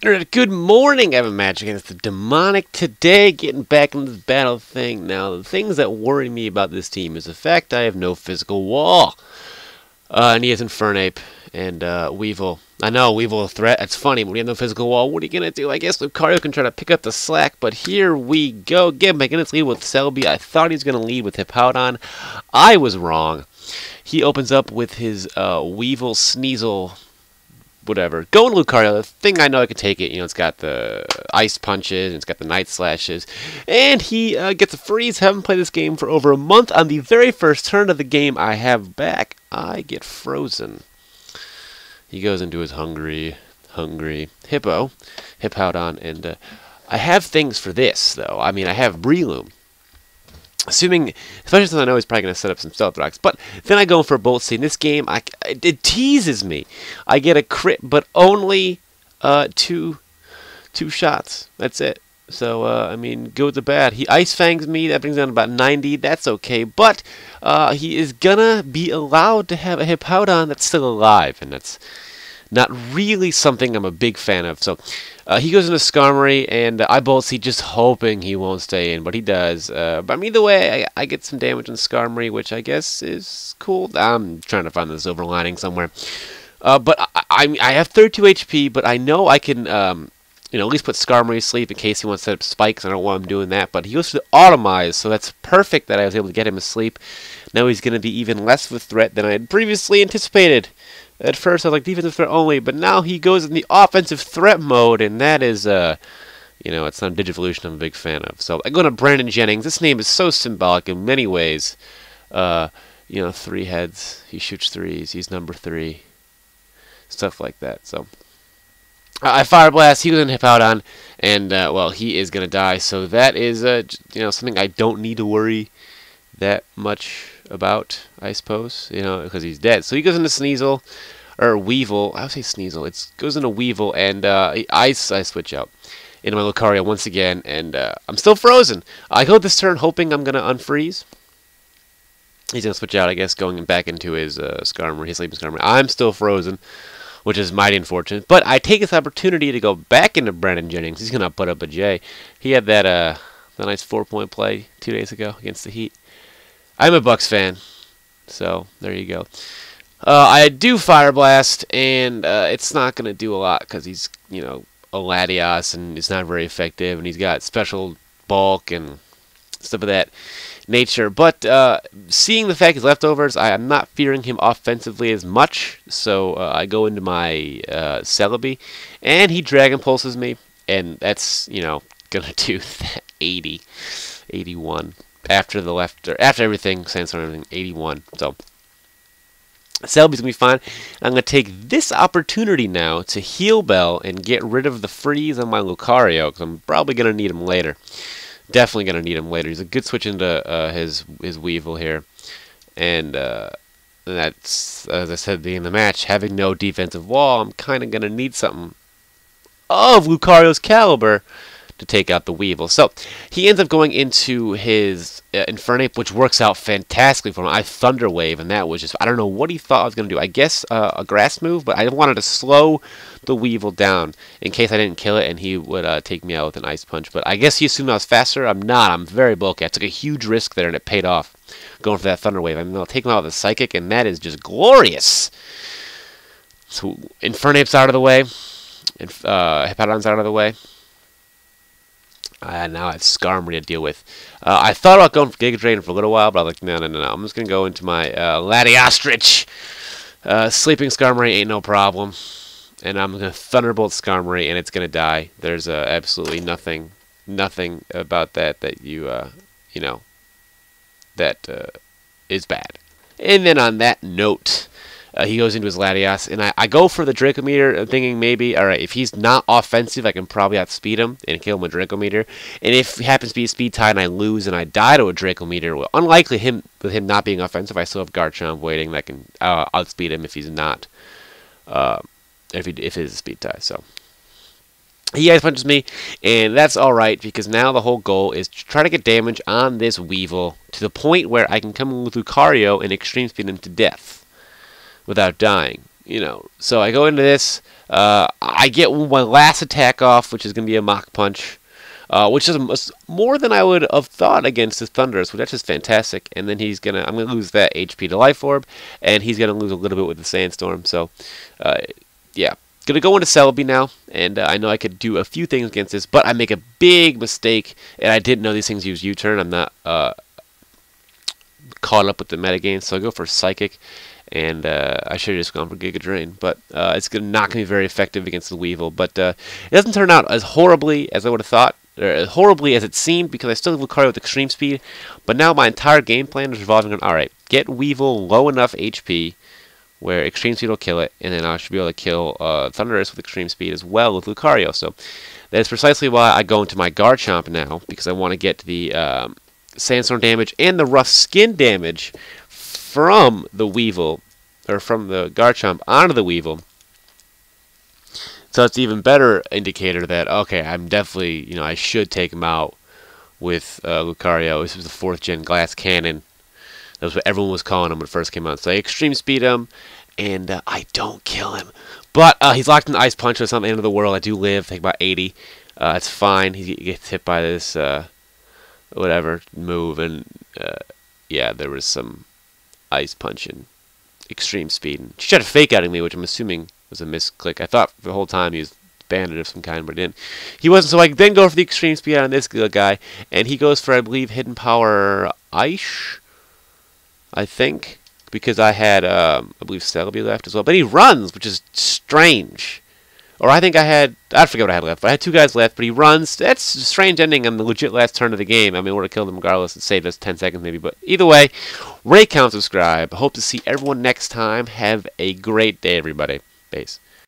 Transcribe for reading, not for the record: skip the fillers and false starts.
Internet, good morning. I have a match against the Demonic today, getting back into this battle thing. Now, the things that worry me about this team is the fact I have no physical wall. And he has Infernape and Weevil. I know, Weevil a threat. That's funny, but we have no physical wall. What are you going to do? I guess Lucario can try to pick up the slack, but here we go. Again, making its lead with Celebi. I thought he was going to lead with Hippowdon. I was wrong. He opens up with his Weevil, Sneasel, whatever. Going Lucario, the thing I know I can take it. You know, it's got the Ice Punches, and it's got the Night Slashes. And he gets a freeze. Haven't played this game for over a month. On the very first turn of the game I have back, I get frozen. He goes into his Hungry Hippowdon, and I have things for this, though. I mean, I have Breloom. Assuming, especially since I know he's probably going to set up some Stealth Rocks. But then I go for a Bolt Seed. In this game, it teases me. I get a crit, but only two shots. That's it. So, I mean, good to bad. He Ice Fangs me. That brings down about 90. That's okay. But he is going to be allowed to have a Hippowdon that's still alive. And that's not really something I'm a big fan of. So he goes into Skarmory, and I Bolt Seed, just hoping he won't stay in, but he does. But I mean, either way, I get some damage on Skarmory, which I guess is cool. I'm trying to find the silver lining somewhere. But I have 32 HP, but I know I can you know, at least put Skarmory to sleep in case he wants to set up spikes. I don't want him doing that, but he goes for the Automize, so that's perfect that I was able to get him asleep. Now he's going to be even less of a threat than I had previously anticipated. At first I was like defensive threat only, but now he goes in the offensive threat mode, and that is, you know, it's not a Digivolution I'm a big fan of. So I go to Brandon Jennings. This name is so symbolic in many ways. You know, 3 heads. He shoots threes. He's number 3. Stuff like that. So I Fire Blast. He goes in Hippowdon, and well, he is gonna die. So that is, you know, something I don't need to worry that much about, I suppose, you know, because he's dead. So he goes into Sneasel, or Weevil. I would say Sneasel. It goes into Weevil, and I switch out into my Lucario once again, and I'm still frozen. I go this turn hoping I'm going to unfreeze. He's going to switch out, I guess, going back into his Skarmory, his sleeping Skarmory. I'm still frozen, which is mighty unfortunate. But I take this opportunity to go back into Brandon Jennings. He's going to put up a J. He had that nice 4-point play 2 days ago against the Heat. I'm a Bucks fan, so there you go. I do Fire Blast, and it's not going to do a lot because he's, you know, a Latios, and it's not very effective, and he's got special bulk and stuff of that nature. But seeing the fact he's leftovers, I'm not fearing him offensively as much, so I go into my Celebi, and he Dragon Pulses me, and that's, you know, going to do that 80, 81. After everything, Sandstorm and everything, 81. So Celebi's gonna be fine. I'm gonna take this opportunity now to Heal Bell and get rid of the freeze on my Lucario, because I'm probably gonna need him later. Definitely gonna need him later. He's a good switch into his Weevil here, and that's, as I said at the beginning of the match, having no defensive wall. I'm kind of gonna need something of Lucario's caliber to take out the Weevil. So he ends up going into his Infernape, which works out fantastically for him. I Thunder Wave, and that was just, I don't know what he thought I was going to do. I guess a grass move, but I wanted to slow the Weevil down in case I didn't kill it, and he would take me out with an Ice Punch. But I guess he assumed I was faster. I'm not. I'm very bulky. I took a huge risk there, and it paid off going for that Thunder Wave. I mean, I'll take him out with a Psychic, and that is just glorious. So Infernape's out of the way, and Hippowdon's out of the way. Now I have Skarmory to deal with. I thought about going for Giga Drain for a little while, but I was like, no. I'm just going to go into my Latiostrich. Sleeping Skarmory ain't no problem. And I'm going to Thunderbolt Skarmory, and it's going to die. There's absolutely nothing about that you, you know, that is bad. And then on that note, he goes into his Latios, and I go for the Dracometer, thinking maybe, alright, if he's not offensive, I can probably outspeed him and kill him with Dracometer. And if it happens to be a speed tie and I lose and I die to a Dracometer, well, unlikely with him not being offensive, I still have Garchomp waiting that can outspeed him if he's not, if it is a speed tie. So he Ice Punches me, and that's alright, because now the whole goal is to try to get damage on this Weevil to the point where I can come in with Lucario and extreme speed him to death without dying. you know, so I go into this. I get my last attack off, which is going to be a Mach Punch, which is more than I would have thought against the Thunderous, which that's just fantastic. And then I'm gonna lose that HP to Life Orb, and he's gonna lose a little bit with the Sandstorm. So, yeah, gonna go into Celebi now, and I know I could do a few things against this, but I make a big mistake, and I didn't know these things use U-turn. I'm not caught up with the metagame, so I go for Psychic. And I should have just gone for Giga Drain, but it's not going to be very effective against the Weevil. But it doesn't turn out as horribly as I would have thought, or as horribly as it seemed, because I still have Lucario with Extreme Speed. But now my entire game plan is revolving on, alright, get Weevil low enough HP where Extreme Speed will kill it, and then I should be able to kill Thunderous with Extreme Speed as well with Lucario. So that is precisely why I go into my Garchomp now, because I want to get the Sandstorm damage and the Rough Skin damage from the Weevil, or from the Garchomp onto the Weevil. So it's an even better indicator that, okay, I'm definitely, I should take him out with Lucario. This was the 4th gen Glass Cannon. That was what everyone was calling him when it first came out. So I Extreme Speed him, and I don't kill him. But he's locked in Ice Punch, so it's not the end of the world. I do live, take about 80. It's fine. He gets hit by this, whatever, move, and yeah, there was some Ice Punch and Extreme Speed. And she tried to fake outing me, which I'm assuming was a misclick. I thought the whole time he was banded of some kind, but he didn't. He wasn't, so I then go for the Extreme Speed on this guy, and he goes for, I believe, Hidden Power Ice, I think, because I had, I believe, Celebi left as well. But he runs, which is strange. Or I think I forget what I had left, but I had 2 guys left, but he runs. That's a strange ending on the legit last turn of the game. I mean, we would have killed him regardless. It saved us 10 seconds maybe, but either way, rate, comment, subscribe. Hope to see everyone next time. Have a great day, everybody. Peace.